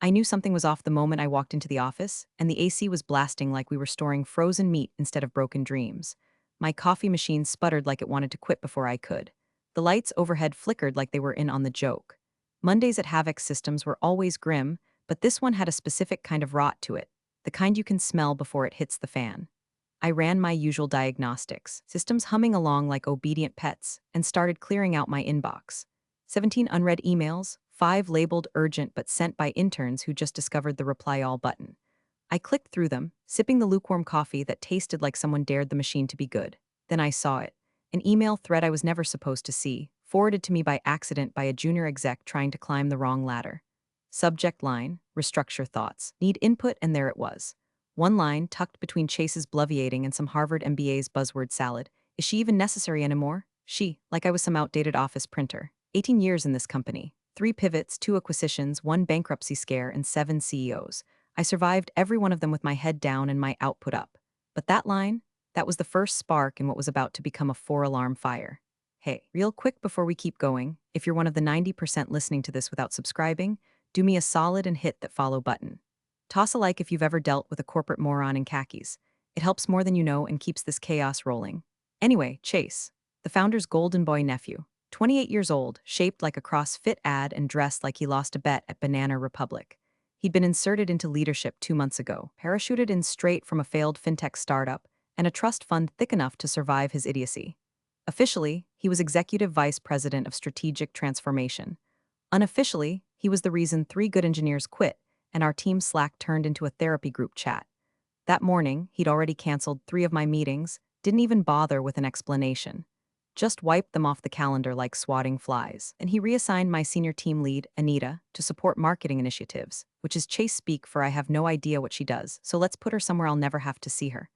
I knew something was off the moment I walked into the office, and the AC was blasting like we were storing frozen meat instead of broken dreams. My coffee machine sputtered like it wanted to quit before I could. The lights overhead flickered like they were in on the joke. Mondays at Havoc Systems were always grim, but this one had a specific kind of rot to it, the kind you can smell before it hits the fan. I ran my usual diagnostics, systems humming along like obedient pets, and started clearing out my inbox. 17 unread emails, 5 labeled urgent but sent by interns who just discovered the reply all button. I clicked through them, sipping the lukewarm coffee that tasted like someone dared the machine to be good. Then I saw it. An email thread I was never supposed to see, forwarded to me by accident by a junior exec trying to climb the wrong ladder. Subject line, restructure thoughts. Need input, and there it was. One line tucked between Chase's bloviating and some Harvard MBA's buzzword salad. Is she even necessary anymore? She, like I was some outdated office printer. 18 years in this company. 3 pivots, 2 acquisitions, 1 bankruptcy scare, and 7 CEOs. I survived every one of them with my head down and my output up. But that line, that was the first spark in what was about to become a 4-alarm fire. Hey, real quick before we keep going, if you're one of the 90% listening to this without subscribing, do me a solid and hit that follow button. Toss a like if you've ever dealt with a corporate moron in khakis. It helps more than you know and keeps this chaos rolling. Anyway, Chase, the founder's golden boy nephew, 28 years old, shaped like a CrossFit ad and dressed like he lost a bet at Banana Republic. He'd been inserted into leadership 2 months ago, parachuted in straight from a failed fintech startup, and a trust fund thick enough to survive his idiocy. Officially, he was executive vice president of strategic transformation. Unofficially, he was the reason 3 good engineers quit, and our team Slack turned into a therapy group chat. That morning, he'd already canceled 3 of my meetings, didn't even bother with an explanation. Just wiped them off the calendar like swatting flies, and he reassigned my senior team lead, Anita, to support marketing initiatives, which is Chase speak for I have no idea what she does, so let's put her somewhere I'll never have to see her.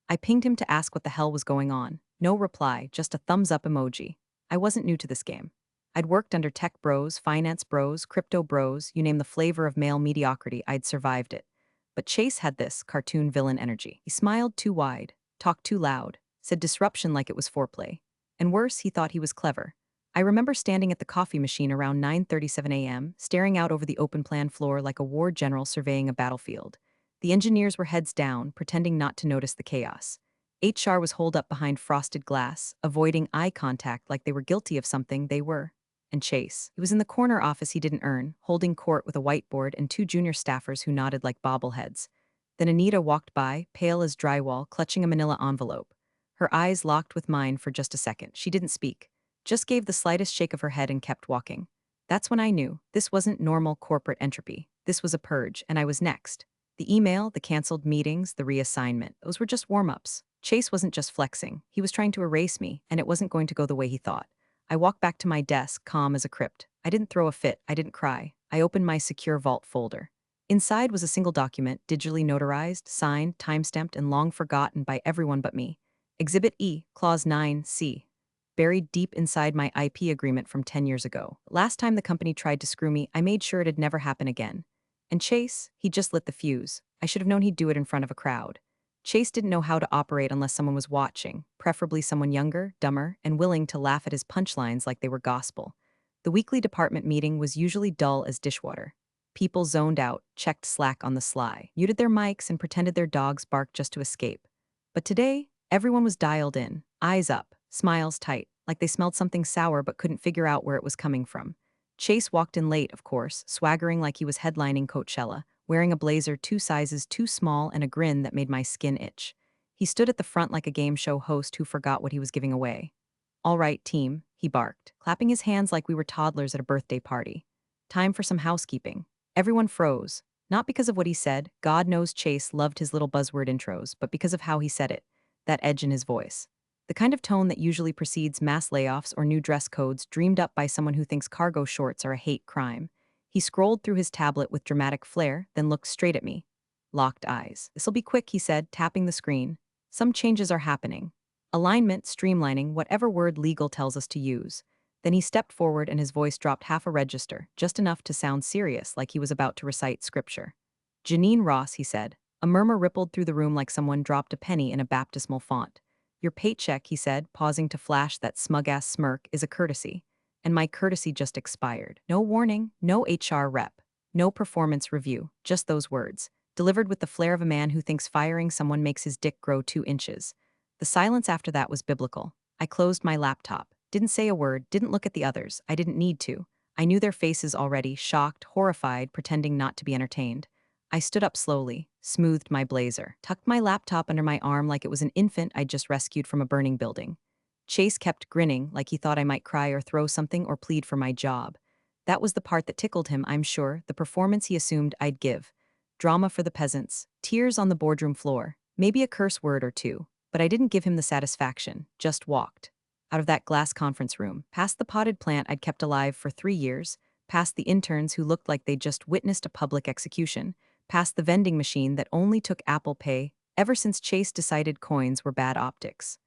I pinged him to ask what the hell was going on. No reply, just a thumbs up emoji. I wasn't new to this game. I'd worked under tech bros, finance bros, crypto bros, you name the flavor of male mediocrity, I'd survived it. But Chase had this cartoon villain energy. He smiled too wide, talked too loud, said disruption like it was foreplay. And worse, he thought he was clever. I remember standing at the coffee machine around 9:37 a.m., staring out over the open plan floor like a war general surveying a battlefield. The engineers were heads down, pretending not to notice the chaos. HR was holed up behind frosted glass, avoiding eye contact like they were guilty of something they were. And Chase, he was in the corner office he didn't earn, holding court with a whiteboard and 2 junior staffers who nodded like bobbleheads. Then Anita walked by, pale as drywall, clutching a manila envelope. Her eyes locked with mine for just a second. She didn't speak, just gave the slightest shake of her head and kept walking. That's when I knew this wasn't normal corporate entropy. This was a purge, and I was next. The email, the canceled meetings, the reassignment, those were just warm-ups. Chase wasn't just flexing. He was trying to erase me, and it wasn't going to go the way he thought. I walked back to my desk, calm as a crypt. I didn't throw a fit. I didn't cry. I opened my secure vault folder. Inside was a single document, digitally notarized, signed, timestamped, and long forgotten by everyone but me. Exhibit E, Clause 9C. Buried deep inside my IP agreement from 10 years ago. Last time the company tried to screw me, I made sure it'd never happen again. And Chase, he just lit the fuse. I should have known he'd do it in front of a crowd. Chase didn't know how to operate unless someone was watching, preferably someone younger, dumber, and willing to laugh at his punchlines like they were gospel. The weekly department meeting was usually dull as dishwater. People zoned out, checked Slack on the sly, muted their mics, and pretended their dogs barked just to escape. But today, everyone was dialed in, eyes up, smiles tight, like they smelled something sour but couldn't figure out where it was coming from. Chase walked in late, of course, swaggering like he was headlining Coachella, wearing a blazer 2 sizes too small and a grin that made my skin itch. He stood at the front like a game show host who forgot what he was giving away. All right, team, he barked, clapping his hands like we were toddlers at a birthday party. Time for some housekeeping. Everyone froze. Not because of what he said, God knows Chase loved his little buzzword intros, but because of how he said it, that edge in his voice. The kind of tone that usually precedes mass layoffs or new dress codes dreamed up by someone who thinks cargo shorts are a hate crime. He scrolled through his tablet with dramatic flair, then looked straight at me. Locked eyes. This'll be quick, he said, tapping the screen. Some changes are happening. Alignment, streamlining, whatever word legal tells us to use. Then he stepped forward and his voice dropped half a register, just enough to sound serious, like he was about to recite scripture. Janine Ross, he said. A murmur rippled through the room like someone dropped a penny in a baptismal font. Your paycheck, he said, pausing to flash that smug-ass smirk, is a courtesy. And my courtesy just expired. No warning, no HR rep. No performance review, just those words, delivered with the flair of a man who thinks firing someone makes his dick grow 2 inches. The silence after that was biblical. I closed my laptop, didn't say a word, didn't look at the others. I didn't need to. I knew their faces already, shocked, horrified, pretending not to be entertained. I stood up slowly, smoothed my blazer, tucked my laptop under my arm like it was an infant I'd just rescued from a burning building. Chase kept grinning like he thought I might cry or throw something or plead for my job. That was the part that tickled him, I'm sure, the performance he assumed I'd give. Drama for the peasants, tears on the boardroom floor, maybe a curse word or two, but I didn't give him the satisfaction, just walked. Out of that glass conference room, past the potted plant I'd kept alive for 3 years, past the interns who looked like they'd just witnessed a public execution, past the vending machine that only took Apple Pay ever since Chase decided coins were bad optics.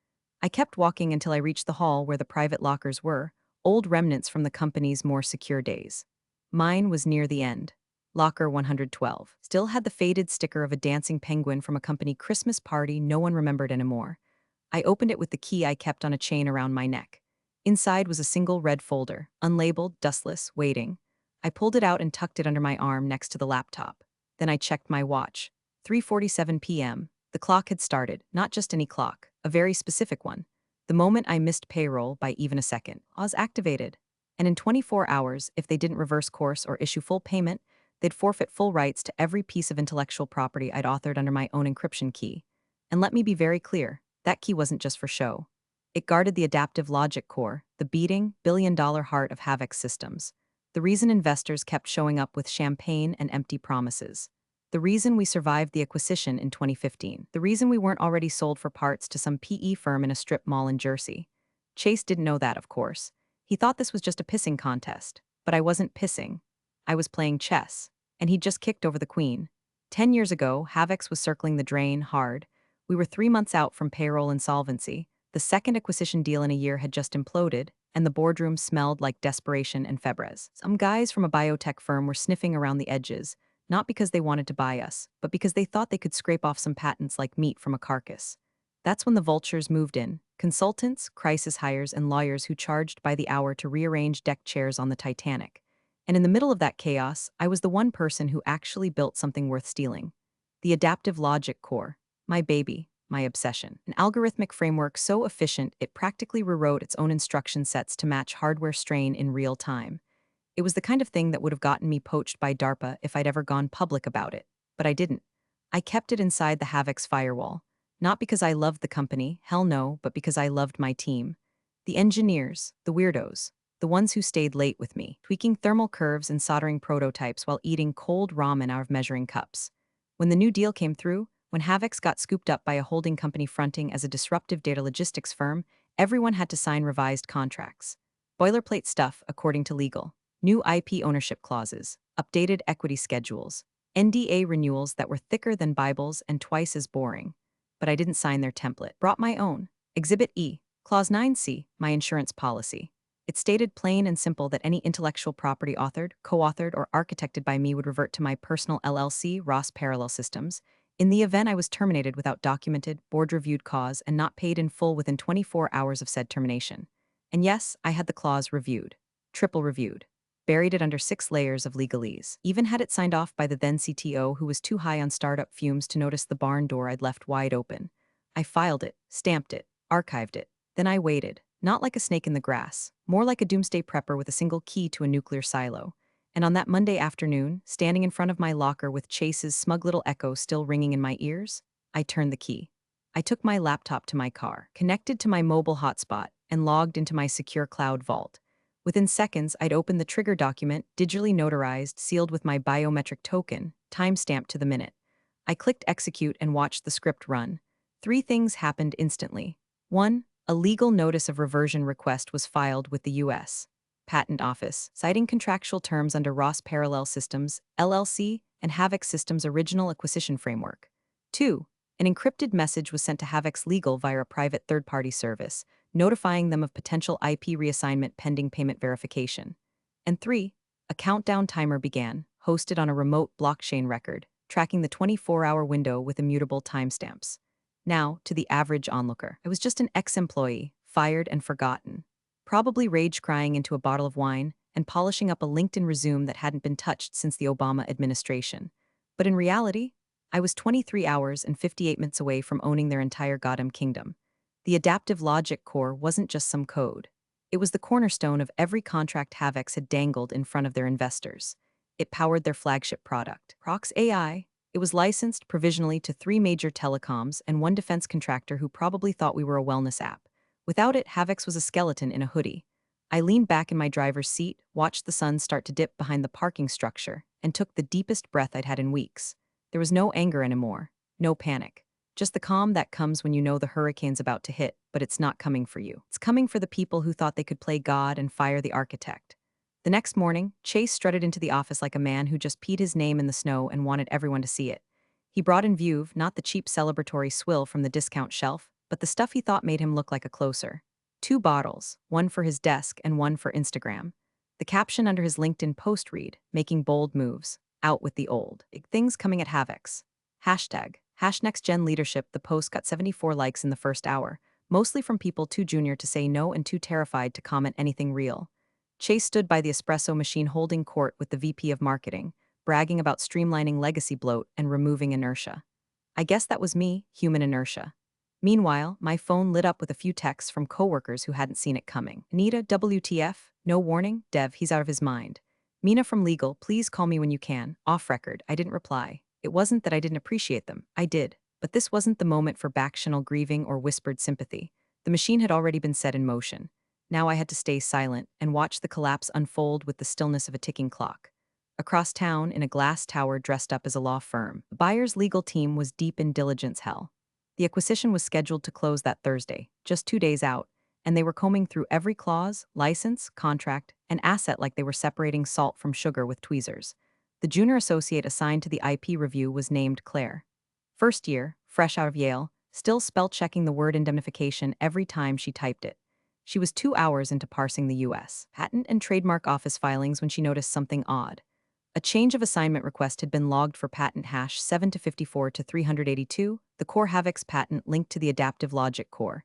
I kept walking until I reached the hall where the private lockers were, old remnants from the company's more secure days. Mine was near the end. Locker 112 still had the faded sticker of a dancing penguin from a company Christmas party no one remembered anymore. I opened it with the key I kept on a chain around my neck. Inside was a single red folder, unlabeled, dustless, waiting. I pulled it out and tucked it under my arm next to the laptop. Then I checked my watch. 3:47 p.m. The clock had started, not just any clock, a very specific one. The moment I missed payroll by even a second, I was activated. And in 24 hours, if they didn't reverse course or issue full payment, they'd forfeit full rights to every piece of intellectual property I'd authored under my own encryption key. And let me be very clear, that key wasn't just for show. It guarded the adaptive logic core, the beating, billion-dollar heart of Havoc's systems. The reason investors kept showing up with champagne and empty promises. The reason we survived the acquisition in 2015. The reason we weren't already sold for parts to some PE firm in a strip mall in Jersey. Chase didn't know that, of course. He thought this was just a pissing contest. But I wasn't pissing. I was playing chess. And he'd just kicked over the queen. 10 years ago, Havoc's was circling the drain hard. We were 3 months out from payroll insolvency. The second acquisition deal in a year had just imploded, and the boardroom smelled like desperation and febres. Some guys from a biotech firm were sniffing around the edges, not because they wanted to buy us, but because they thought they could scrape off some patents like meat from a carcass. That's when the vultures moved in, consultants, crisis hires, and lawyers who charged by the hour to rearrange deck chairs on the Titanic. And in the middle of that chaos, I was the one person who actually built something worth stealing. The adaptive logic core. My baby, my obsession. An algorithmic framework so efficient it practically rewrote its own instruction sets to match hardware strain in real time. It was the kind of thing that would have gotten me poached by DARPA if I'd ever gone public about it. But I didn't. I kept it inside the Havoc's firewall. Not because I loved the company, hell no, but because I loved my team. The engineers, the weirdos, the ones who stayed late with me, tweaking thermal curves and soldering prototypes while eating cold ramen out of measuring cups. When the new deal came through, when Havoc's got scooped up by a holding company fronting as a disruptive data logistics firm, everyone had to sign revised contracts. Boilerplate stuff, according to legal. New IP ownership clauses, updated equity schedules, NDA renewals that were thicker than Bibles and twice as boring. But I didn't sign their template. Brought my own. Exhibit E, Clause 9C, my insurance policy. It stated plain and simple that any intellectual property authored, co-authored, or architected by me would revert to my personal LLC, Ross Parallel Systems, in the event I was terminated without documented, board-reviewed cause and not paid in full within 24 hours of said termination. And yes, I had the clause reviewed. Triple reviewed. Buried it under 6 layers of legalese. Even had it signed off by the then CTO who was too high on startup fumes to notice the barn door I'd left wide open. I filed it, stamped it, archived it. Then I waited, not like a snake in the grass, more like a doomsday prepper with a single key to a nuclear silo. And on that Monday afternoon, standing in front of my locker with Chase's smug little echo still ringing in my ears, I turned the key. I took my laptop to my car, connected to my mobile hotspot, and logged into my secure cloud vault. Within seconds, I'd opened the trigger document, digitally notarized, sealed with my biometric token, time-stamped to the minute. I clicked execute and watched the script run. 3 things happened instantly. 1. A legal notice of reversion request was filed with the U.S. Patent Office, citing contractual terms under Ross Parallel Systems, LLC, and Havoc Systems' original acquisition framework. 2. An encrypted message was sent to Havoc's legal via a private third-party service, notifying them of potential IP reassignment pending payment verification. And 3. A countdown timer began, hosted on a remote blockchain record, tracking the 24-hour window with immutable timestamps. Now, to the average onlooker, I was just an ex-employee, fired and forgotten. Probably rage-crying into a bottle of wine, and polishing up a LinkedIn resume that hadn't been touched since the Obama administration. But in reality, I was 23 hours and 58 minutes away from owning their entire goddamn kingdom. The adaptive logic core wasn't just some code. It was the cornerstone of every contract Havex had dangled in front of their investors. It powered their flagship product, Prox AI. It was licensed provisionally to 3 major telecoms and 1 defense contractor who probably thought we were a wellness app. Without it, Havex was a skeleton in a hoodie. I leaned back in my driver's seat, watched the sun start to dip behind the parking structure, and took the deepest breath I'd had in weeks. There was no anger anymore, no panic. Just the calm that comes when you know the hurricane's about to hit, but it's not coming for you. It's coming for the people who thought they could play God and fire the architect. The next morning, Chase strutted into the office like a man who just peed his name in the snow and wanted everyone to see it. He brought in view not the cheap celebratory swill from the discount shelf, but the stuff he thought made him look like a closer. 2 bottles, one for his desk and one for Instagram. The caption under his LinkedIn post read, "Making bold moves, out with the old. Big things coming at Havex." Hashtag, #NextGen Leadership. The post got 74 likes in the first hour, mostly from people too junior to say no and too terrified to comment anything real. Chase stood by the espresso machine holding court with the VP of marketing, bragging about streamlining legacy bloat and removing inertia. I guess that was me, human inertia. Meanwhile, my phone lit up with a few texts from coworkers who hadn't seen it coming. Anita, WTF? No warning? Dev, he's out of his mind. Mina from legal, please call me when you can. Off record, I didn't reply. It wasn't that I didn't appreciate them. I did. But this wasn't the moment for back-channel grieving or whispered sympathy. The machine had already been set in motion. Now I had to stay silent and watch the collapse unfold with the stillness of a ticking clock. Across town, in a glass tower dressed up as a law firm, the buyer's legal team was deep in diligence hell. The acquisition was scheduled to close that Thursday, just 2 days out, and they were combing through every clause, license, contract, and asset like they were separating salt from sugar with tweezers. The junior associate assigned to the IP review was named Claire. First year, fresh out of Yale, still spell-checking the word indemnification every time she typed it. She was 2 hours into parsing the U.S. Patent and Trademark Office filings when she noticed something odd. A change of assignment request had been logged for patent hash 7-54 to 382, the core Havex patent linked to the adaptive logic core.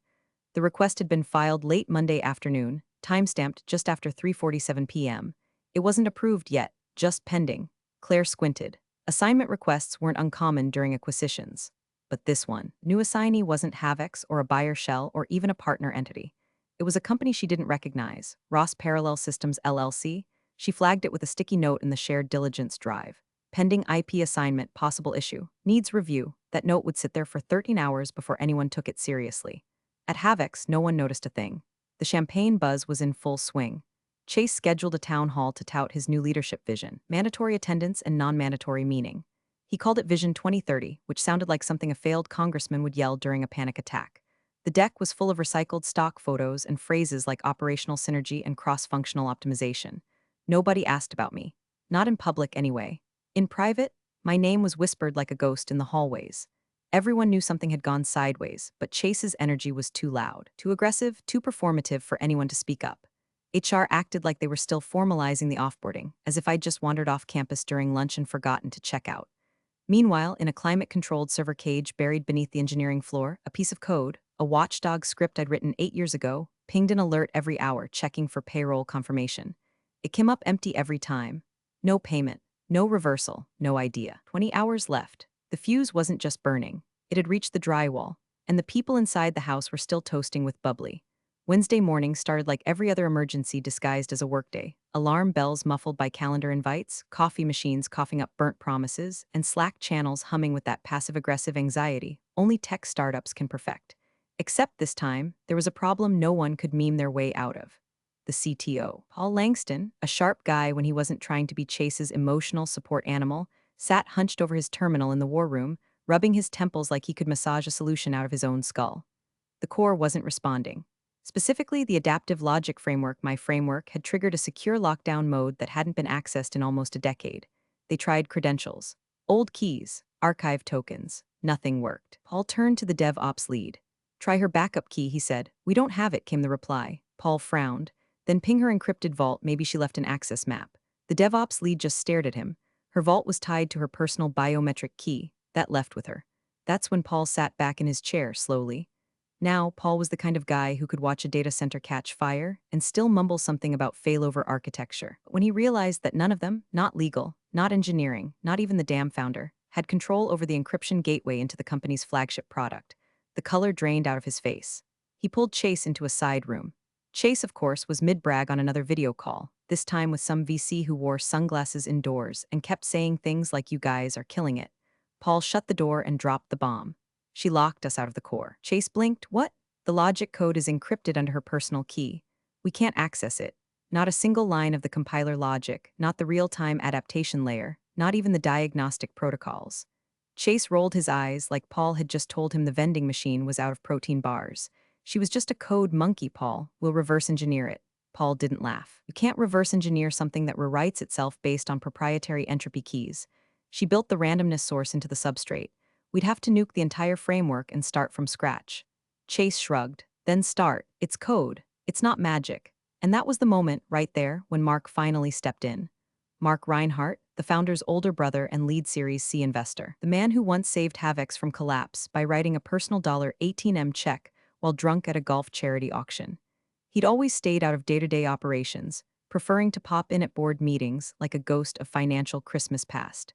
The request had been filed late Monday afternoon, timestamped just after 3:47 p.m. It wasn't approved yet, just pending. Claire squinted. Assignment requests weren't uncommon during acquisitions. But this one, new assignee wasn't Havex or a buyer shell or even a partner entity. It was a company she didn't recognize, Ross Parallel Systems LLC. She flagged it with a sticky note in the shared diligence drive. Pending IP assignment, possible issue, needs review. That note would sit there for 13 hours before anyone took it seriously. At Havex, no one noticed a thing. The champagne buzz was in full swing. Chase scheduled a town hall to tout his new leadership vision, mandatory attendance and non-mandatory meaning. He called it Vision 2030, which sounded like something a failed congressman would yell during a panic attack. The deck was full of recycled stock photos and phrases like operational synergy and cross-functional optimization. Nobody asked about me. Not in public, anyway. In private, my name was whispered like a ghost in the hallways. Everyone knew something had gone sideways, but Chase's energy was too loud, too aggressive, too performative for anyone to speak up. HR acted like they were still formalizing the offboarding, as if I'd just wandered off campus during lunch and forgotten to check out. Meanwhile, in a climate-controlled server cage buried beneath the engineering floor, a piece of code, a watchdog script I'd written 8 years ago, pinged an alert every hour, checking for payroll confirmation. It came up empty every time. No payment, no reversal, no idea. 20 hours left. The fuse wasn't just burning. It had reached the drywall, and the people inside the house were still toasting with bubbly. Wednesday morning started like every other emergency disguised as a workday. Alarm bells muffled by calendar invites, coffee machines coughing up burnt promises, and Slack channels humming with that passive-aggressive anxiety only tech startups can perfect. Except this time, there was a problem no one could meme their way out of. The CTO, Paul Langston, a sharp guy when he wasn't trying to be Chase's emotional support animal, sat hunched over his terminal in the war room, rubbing his temples like he could massage a solution out of his own skull. The core wasn't responding. Specifically, the adaptive logic framework, my framework, had triggered a secure lockdown mode that hadn't been accessed in almost a decade. They tried credentials, old keys, archive tokens. Nothing worked. Paul turned to the DevOps lead. "Try her backup key," he said. "We don't have it," came the reply. Paul frowned. "Then ping her encrypted vault, maybe she left an access map." The DevOps lead just stared at him. Her vault was tied to her personal biometric key. That left with her. That's when Paul sat back in his chair slowly. Now, Paul was the kind of guy who could watch a data center catch fire and still mumble something about failover architecture. When he realized that none of them, not legal, not engineering, not even the damn founder, had control over the encryption gateway into the company's flagship product, the color drained out of his face. He pulled Chase into a side room. Chase, of course, was mid-brag on another video call, this time with some VC who wore sunglasses indoors and kept saying things like, "You guys are killing it." Paul shut the door and dropped the bomb. "She locked us out of the core." Chase blinked. "What?" "The logic code is encrypted under her personal key. We can't access it. Not a single line of the compiler logic, not the real-time adaptation layer, not even the diagnostic protocols." Chase rolled his eyes like Paul had just told him the vending machine was out of protein bars. "She was just a code monkey, Paul. We'll reverse engineer it." Paul didn't laugh. "You can't reverse engineer something that rewrites itself based on proprietary entropy keys. She built the randomness source into the substrate. We'd have to nuke the entire framework and start from scratch." Chase shrugged. "Then start. It's code. It's not magic." And that was the moment, right there, when Mark finally stepped in. Mark Reinhardt, the founder's older brother and lead Series C investor. The man who once saved Havex from collapse by writing a personal $18M check while drunk at a golf charity auction. He'd always stayed out of day-to-day operations, preferring to pop in at board meetings like a ghost of financial Christmas past.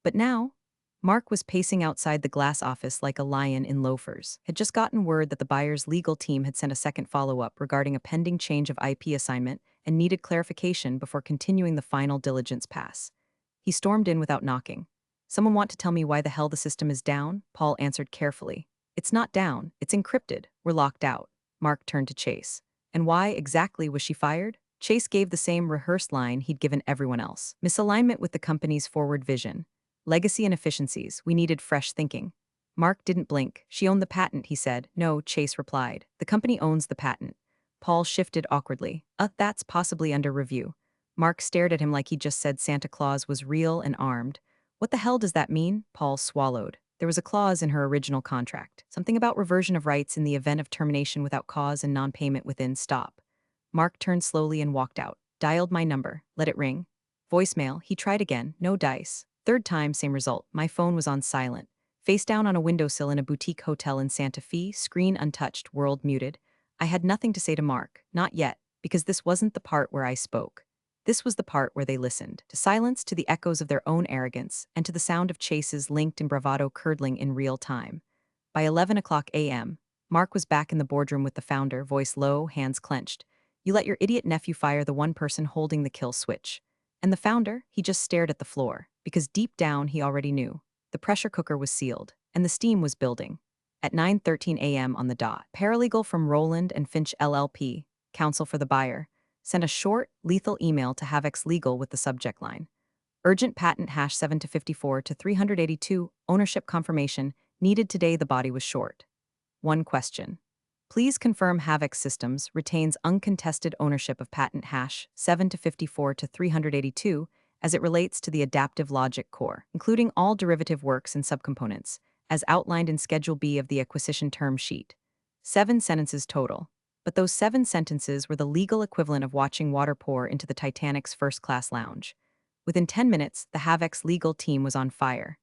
But now, Mark was pacing outside the glass office like a lion in loafers, had just gotten word that the buyer's legal team had sent a second follow-up regarding a pending change of IP assignment and needed clarification before continuing the final diligence pass. He stormed in without knocking. "Someone want to tell me why the hell the system is down?" Paul answered carefully. "It's not down, it's encrypted. We're locked out." Mark turned to Chase. "And why exactly was she fired?" Chase gave the same rehearsed line he'd given everyone else. "Misalignment with the company's forward vision. Legacy and efficiencies, we needed fresh thinking." Mark didn't blink. "She owned the patent," he said. "No," Chase replied. "The company owns the patent." Paul shifted awkwardly. That's possibly under review." Mark stared at him like he just said Santa Claus was real and armed. "What the hell does that mean?" Paul swallowed. There was a clause in her original contract. Something about reversion of rights in the event of termination without cause and non-payment within stop. Mark turned slowly and walked out. Dialed my number. Let it ring. Voicemail. He tried again. No dice. Third time, same result. My phone was on silent. Face down on a windowsill in a boutique hotel in Santa Fe, screen untouched, world muted. I had nothing to say to Mark, not yet, because this wasn't the part where I spoke. This was the part where they listened, to silence, to the echoes of their own arrogance, and to the sound of Chase's linked and bravado curdling in real time. By 11 o'clock a.m., Mark was back in the boardroom with the founder, voice low, hands clenched. "You let your idiot nephew fire the one person holding the kill switch." And the founder, he just stared at the floor, because deep down he already knew. The pressure cooker was sealed, and the steam was building. At 9:13 a.m. on the dot, paralegal from Rowland and Finch LLP, counsel for the buyer, sent a short, lethal email to Havex Legal with the subject line: "Urgent patent hash 7 to 54 to 382, ownership confirmation, needed today. The body was short. One question. Please confirm Havex Systems retains uncontested ownership of patent hash 7 to 54 to 382 as it relates to the adaptive logic core, including all derivative works and subcomponents, as outlined in Schedule B of the acquisition term sheet." 7 sentences total. But those 7 sentences were the legal equivalent of watching water pour into the Titanic's first-class lounge. Within 10 minutes, the Havex legal team was on fire.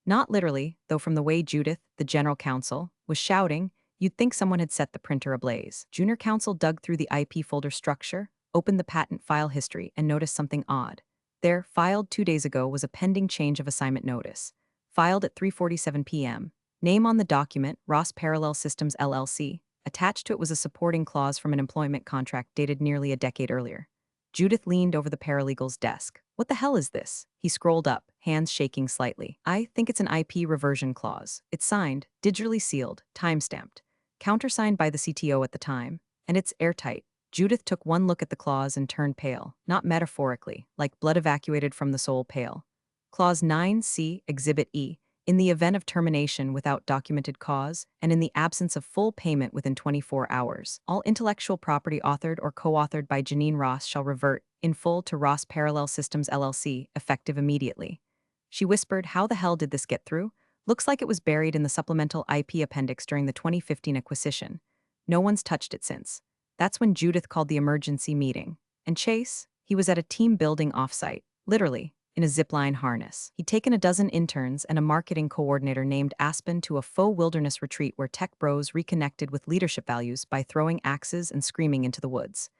Not literally, though from the way Judith, the general counsel, was shouting, you'd think someone had set the printer ablaze. Junior counsel dug through the IP folder structure, opened the patent file history, and noticed something odd. There, filed 2 days ago, was a pending change of assignment notice. Filed at 3:47 p.m. Name on the document, Ross Parallel Systems LLC. Attached to it was a supporting clause from an employment contract dated nearly a decade earlier. Judith leaned over the paralegal's desk. "What the hell is this?" He scrolled up, hands shaking slightly. "I think it's an IP reversion clause. It's signed, digitally sealed, time-stamped. Countersigned by the CTO at the time. And it's airtight." Judith took one look at the clause and turned pale, not metaphorically, like blood evacuated from the soul pale. Clause 9C, Exhibit E. In the event of termination without documented cause, and in the absence of full payment within 24 hours, all intellectual property authored or co-authored by Janine Ross shall revert in full to Ross Parallel Systems LLC, effective immediately. She whispered, "How the hell did this get through? Looks like it was buried in the supplemental IP appendix during the 2015 acquisition. No one's touched it since." That's when Judith called the emergency meeting. And Chase, he was at a team building offsite. Literally. in a zipline harness. He'd taken a dozen interns and a marketing coordinator named Aspen to a faux wilderness retreat where tech bros reconnected with leadership values by throwing axes and screaming into the woods.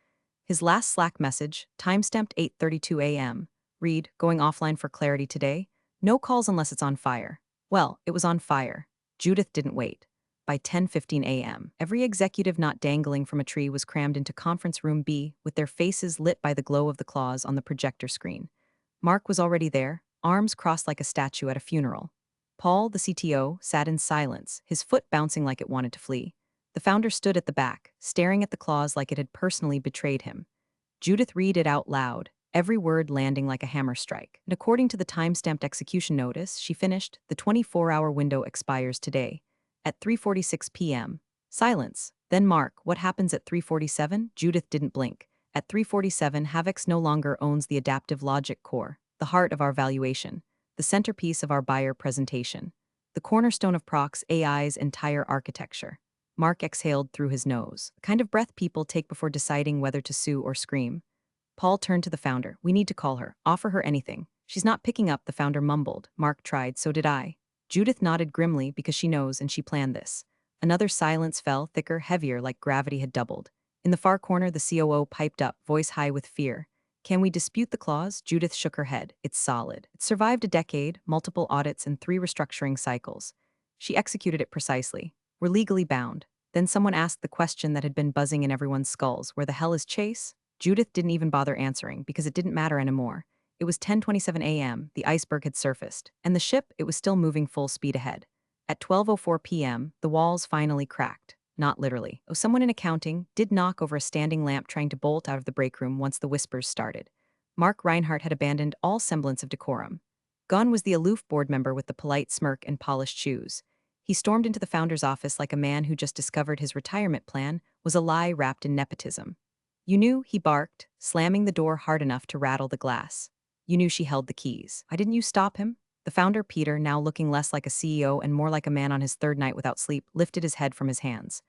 His last Slack message, timestamped 8:32 a.m., read, "Going offline for clarity today. No calls unless it's on fire." Well, it was on fire. Judith didn't wait. By 10:15 a.m., every executive not dangling from a tree was crammed into conference room B with their faces lit by the glow of the claws on the projector screen. Mark was already there, arms crossed like a statue at a funeral. Paul, the CTO, sat in silence, his foot bouncing like it wanted to flee. The founder stood at the back, staring at the claws like it had personally betrayed him. Judith read it out loud, every word landing like a hammer strike. And according to the time-stamped execution notice, she finished, "The 24-hour window expires today." At 3:46 p.m. Silence. Then Mark, "What happens at 3:47? Judith didn't blink. At 3:47, Havix no longer owns the adaptive logic core, the heart of our valuation, the centerpiece of our buyer presentation, the cornerstone of Proc's AI's entire architecture." Mark exhaled through his nose, the kind of breath people take before deciding whether to sue or scream. Paul turned to the founder. "We need to call her. Offer her anything." "She's not picking up," the founder mumbled. Mark tried, "So did I." Judith nodded grimly because she knows and she planned this. Another silence fell, thicker, heavier, like gravity had doubled. In the far corner, the COO piped up, voice high with fear. "Can we dispute the clause?" Judith shook her head. "It's solid. It survived a decade, multiple audits, and 3 restructuring cycles. She executed it precisely. We're legally bound." Then someone asked the question that had been buzzing in everyone's skulls. "Where the hell is Chase?" Judith didn't even bother answering because it didn't matter anymore. It was 10:27 a.m., the iceberg had surfaced, and the ship, it was still moving full speed ahead. At 12:04 p.m., the walls finally cracked. Not literally. Oh, someone in accounting did knock over a standing lamp trying to bolt out of the break room once the whispers started. Mark Reinhardt had abandoned all semblance of decorum. Gone was the aloof board member with the polite smirk and polished shoes. He stormed into the founder's office like a man who just discovered his retirement plan was a lie wrapped in nepotism. "You knew," he barked, slamming the door hard enough to rattle the glass. "You knew she held the keys. Why didn't you stop him?" The founder, Peter, now looking less like a CEO and more like a man on his third night without sleep, lifted his head from his hands.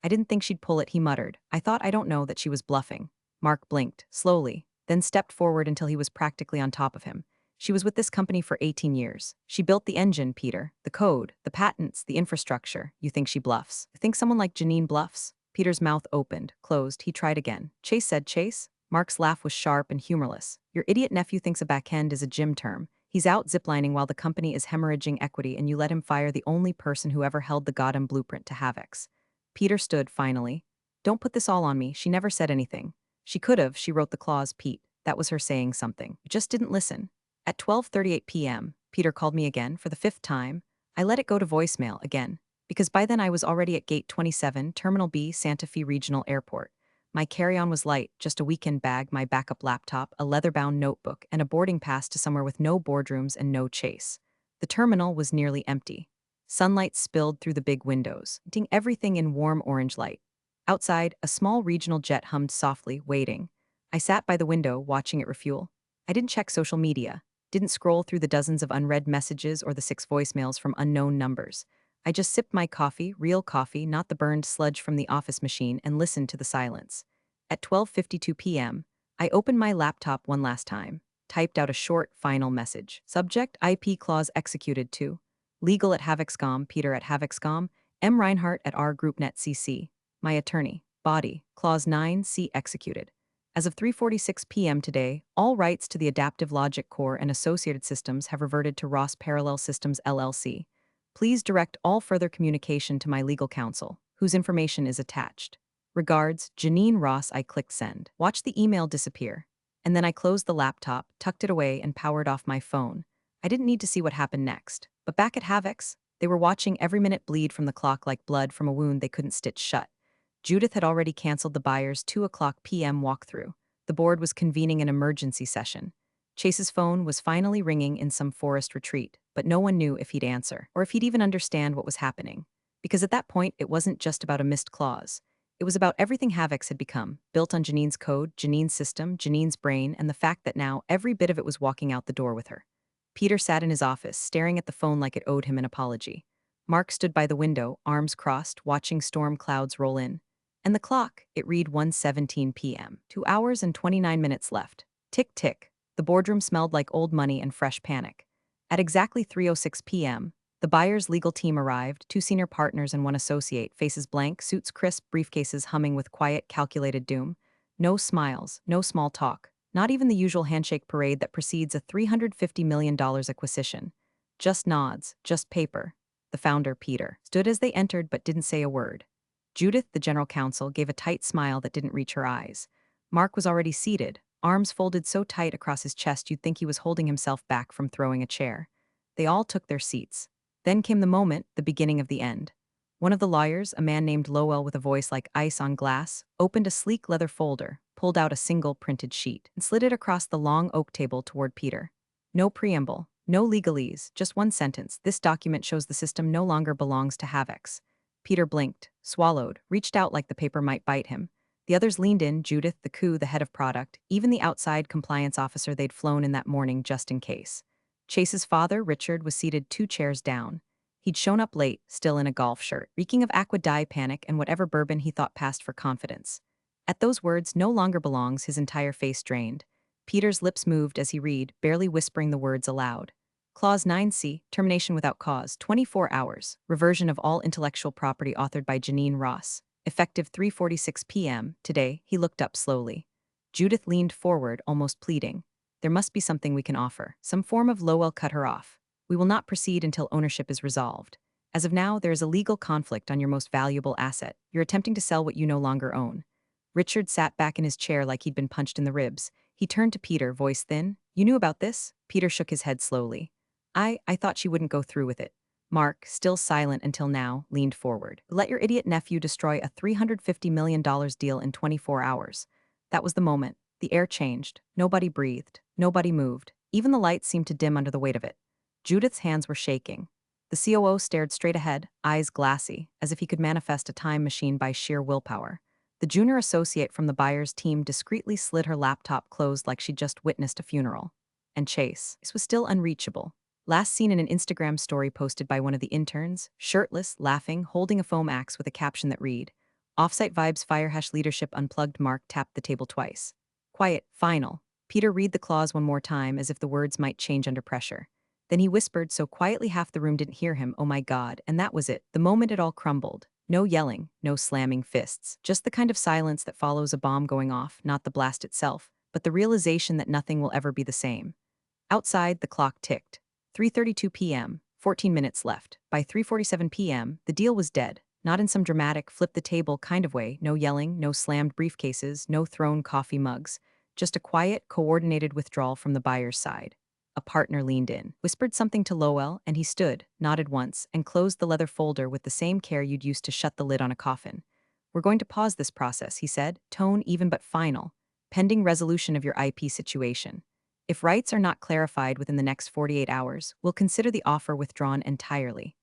"I didn't think she'd pull it," he muttered. I don't know that she was bluffing." Mark blinked, slowly, then stepped forward until he was practically on top of him. "She was with this company for 18 years. She built the engine, Peter, the code, the patents, the infrastructure. You think she bluffs? You think someone like Janine bluffs?" Peter's mouth opened, closed. He tried again. "Chase said." "Chase?" Mark's laugh was sharp and humorless. "Your idiot nephew thinks a backend is a gym term. He's out ziplining while the company is hemorrhaging equity and you let him fire the only person who ever held the goddamn blueprint to Havix." Peter stood, finally. "Don't put this all on me. She never said anything." "She could have. She wrote the clause, Pete. That was her saying something. You just didn't listen." At 12:38 p.m., Peter called me again for the 5th time. I let it go to voicemail again, because by then I was already at Gate 27, Terminal B, Santa Fe Regional Airport. My carry-on was light, just a weekend bag, my backup laptop, a leather-bound notebook, and a boarding pass to somewhere with no boardrooms and no Chase. The terminal was nearly empty. Sunlight spilled through the big windows, tinting everything in warm orange light. Outside, a small regional jet hummed softly, waiting. I sat by the window, watching it refuel. I didn't check social media, didn't scroll through the dozens of unread messages or the 6 voicemails from unknown numbers. I just sipped my coffee, real coffee, not the burned sludge from the office machine, and listened to the silence. At 12:52 p.m., I opened my laptop one last time, typed out a short, final message. Subject, IP clause executed to legal at Havixcom, Peter at Havixcom, M. Reinhardt at R GroupNet CC. My attorney. Body, clause 9C executed. As of 3:46 p.m. today, all rights to the adaptive logic core and associated systems have reverted to Ross Parallel Systems LLC. Please direct all further communication to my legal counsel, whose information is attached. Regards, Janine Ross. I clicked send. Watched the email disappear. And then I closed the laptop, tucked it away, and powered off my phone. I didn't need to see what happened next. But back at Havix, they were watching every minute bleed from the clock like blood from a wound they couldn't stitch shut. Judith had already canceled the buyer's 2 p.m. walkthrough. The board was convening an emergency session. Chase's phone was finally ringing in some forest retreat, but no one knew if he'd answer, or if he'd even understand what was happening. Because at that point, it wasn't just about a missed clause. It was about everything Havix had become, built on Janine's code, Janine's system, Janine's brain, and the fact that now every bit of it was walking out the door with her. Peter sat in his office, staring at the phone like it owed him an apology. Mark stood by the window, arms crossed, watching storm clouds roll in. And the clock, it read 1:17 p.m. 2 hours and 29 minutes left. Tick, tick. The boardroom smelled like old money and fresh panic. At exactly 3:06 p.m., the buyer's legal team arrived, two senior partners and one associate, faces blank, suits crisp, briefcases humming with quiet, calculated doom. No smiles, no small talk, not even the usual handshake parade that precedes a $350 million acquisition. Just nods, just paper. The founder, Peter, stood as they entered but didn't say a word. Judith, the general counsel, gave a tight smile that didn't reach her eyes. Mark was already seated, arms folded so tight across his chest you'd think he was holding himself back from throwing a chair. They all took their seats. Then came the moment, the beginning of the end. One of the lawyers, a man named Lowell with a voice like ice on glass, opened a sleek leather folder, pulled out a single printed sheet, and slid it across the long oak table toward Peter. No preamble, no legalese, just one sentence. This document shows the system no longer belongs to Havix. Peter blinked, swallowed, reached out like the paper might bite him. The others leaned in, Judith, the coup, the head of product, even the outside compliance officer they'd flown in that morning just in case. Chase's father, Richard, was seated two chairs down. He'd shown up late, still in a golf shirt, reeking of aqua dye panic and whatever bourbon he thought passed for confidence. At those words, no longer belongs, his entire face drained. Peter's lips moved as he read, barely whispering the words aloud. Clause 9C, termination without cause, 24 hours, reversion of all intellectual property authored by Janine Ross. Effective 3:46 p.m. Today, he looked up slowly. Judith leaned forward, almost pleading. There must be something we can offer. Some form of Lowell cut her off. We will not proceed until ownership is resolved. As of now, there is a legal conflict on your most valuable asset. You're attempting to sell what you no longer own. Richard sat back in his chair like he'd been punched in the ribs. He turned to Peter, voice thin. You knew about this? Peter shook his head slowly. I thought she wouldn't go through with it. Mark, still silent until now, leaned forward. Let your idiot nephew destroy a $350 million deal in 24 hours. That was the moment. The air changed. Nobody breathed. Nobody moved. Even the lights seemed to dim under the weight of it. Judith's hands were shaking. The COO stared straight ahead, eyes glassy, as if he could manifest a time machine by sheer willpower. The junior associate from the buyer's team discreetly slid her laptop closed like she'd just witnessed a funeral. And Chase was still unreachable. Last seen in an Instagram story posted by one of the interns, shirtless, laughing, holding a foam axe with a caption that read, Offsite Vibes Firehash Leadership Unplugged. Mark tapped the table twice. Quiet, final. Peter read the clause one more time as if the words might change under pressure. Then he whispered so quietly half the room didn't hear him, oh my God, and that was it, the moment it all crumbled. No yelling, no slamming fists, just the kind of silence that follows a bomb going off, not the blast itself, but the realization that nothing will ever be the same. Outside, the clock ticked. 3:32 p.m., 14 minutes left. By 3:47 p.m., the deal was dead. Not in some dramatic, flip-the-table kind of way, no yelling, no slammed briefcases, no thrown coffee mugs. Just a quiet, coordinated withdrawal from the buyer's side. A partner leaned in, whispered something to Lowell, and he stood, nodded once, and closed the leather folder with the same care you'd used to shut the lid on a coffin. We're going to pause this process, he said, tone even but final, pending resolution of your IP situation. If rights are not clarified within the next 48 hours, we'll consider the offer withdrawn entirely.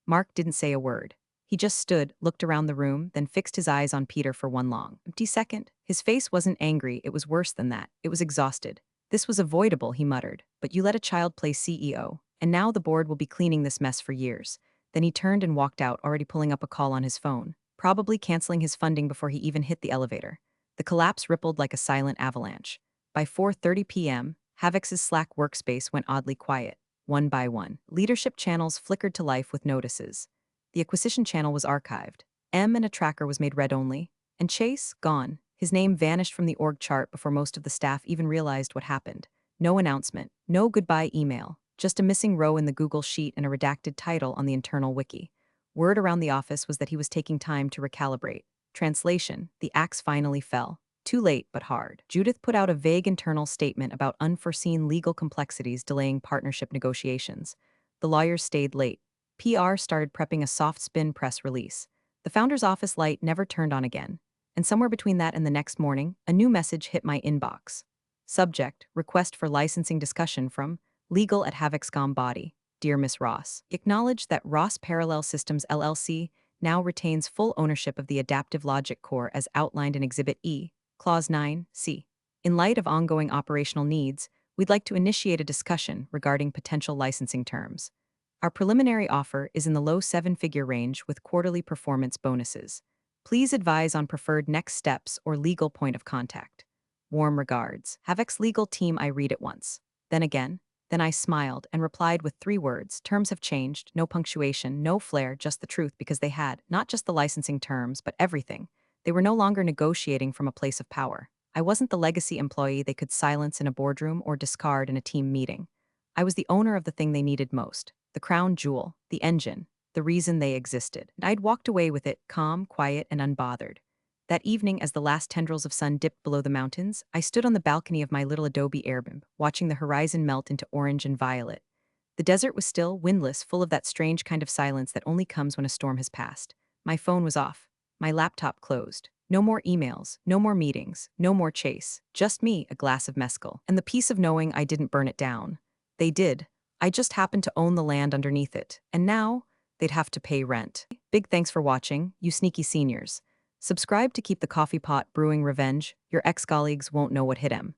Mark didn't say a word. He just stood, looked around the room, then fixed his eyes on Peter for one long, empty second. His face wasn't angry, it was worse than that. It was exhausted. This was avoidable, he muttered, but you let a child play CEO, and now the board will be cleaning this mess for years. Then he turned and walked out, already pulling up a call on his phone, probably canceling his funding before he even hit the elevator. The collapse rippled like a silent avalanche. By 4:30 p.m., Havix's Slack workspace went oddly quiet. One by one, leadership channels flickered to life with notices. The acquisition channel was archived. M and a tracker was made read only. And Chase, gone. His name vanished from the org chart before most of the staff even realized what happened. No announcement, no goodbye email, just a missing row in the Google Sheet and a redacted title on the internal wiki. Word around the office was that he was taking time to recalibrate. Translation, the axe finally fell. Too late, but hard. Judith put out a vague internal statement about unforeseen legal complexities delaying partnership negotiations. The lawyers stayed late. PR started prepping a soft spin press release. The founder's office light never turned on again. And somewhere between that and the next morning, a new message hit my inbox. Subject, request for licensing discussion from Legal at Havixcom Body. Dear Miss Ross, acknowledge that Ross Parallel Systems LLC now retains full ownership of the adaptive logic core as outlined in Exhibit E, Clause 9C. In light of ongoing operational needs, we'd like to initiate a discussion regarding potential licensing terms. Our preliminary offer is in the low seven-figure range with quarterly performance bonuses. Please advise on preferred next steps or legal point of contact. Warm regards. Have ex-legal team I read it once. Then again. Then I smiled and replied with 3 words. Terms have changed, no punctuation, no flair, just the truth because they had, not just the licensing terms, but everything. They were no longer negotiating from a place of power. I wasn't the legacy employee they could silence in a boardroom or discard in a team meeting. I was the owner of the thing they needed most, the crown jewel, the engine, the reason they existed. And I'd walked away with it, calm, quiet, and unbothered. That evening, as the last tendrils of sun dipped below the mountains, I stood on the balcony of my little adobe airbnb, watching the horizon melt into orange and violet. The desert was still, windless, full of that strange kind of silence that only comes when a storm has passed. My phone was off. My laptop closed. No more emails, no more meetings, no more chase. Just me, a glass of mezcal, and the peace of knowing I didn't burn it down. They did. I just happened to own the land underneath it, and now they'd have to pay rent. Big thanks for watching, you sneaky seniors. Subscribe to keep the coffee pot brewing revenge. Your ex-colleagues won't know what hit 'em.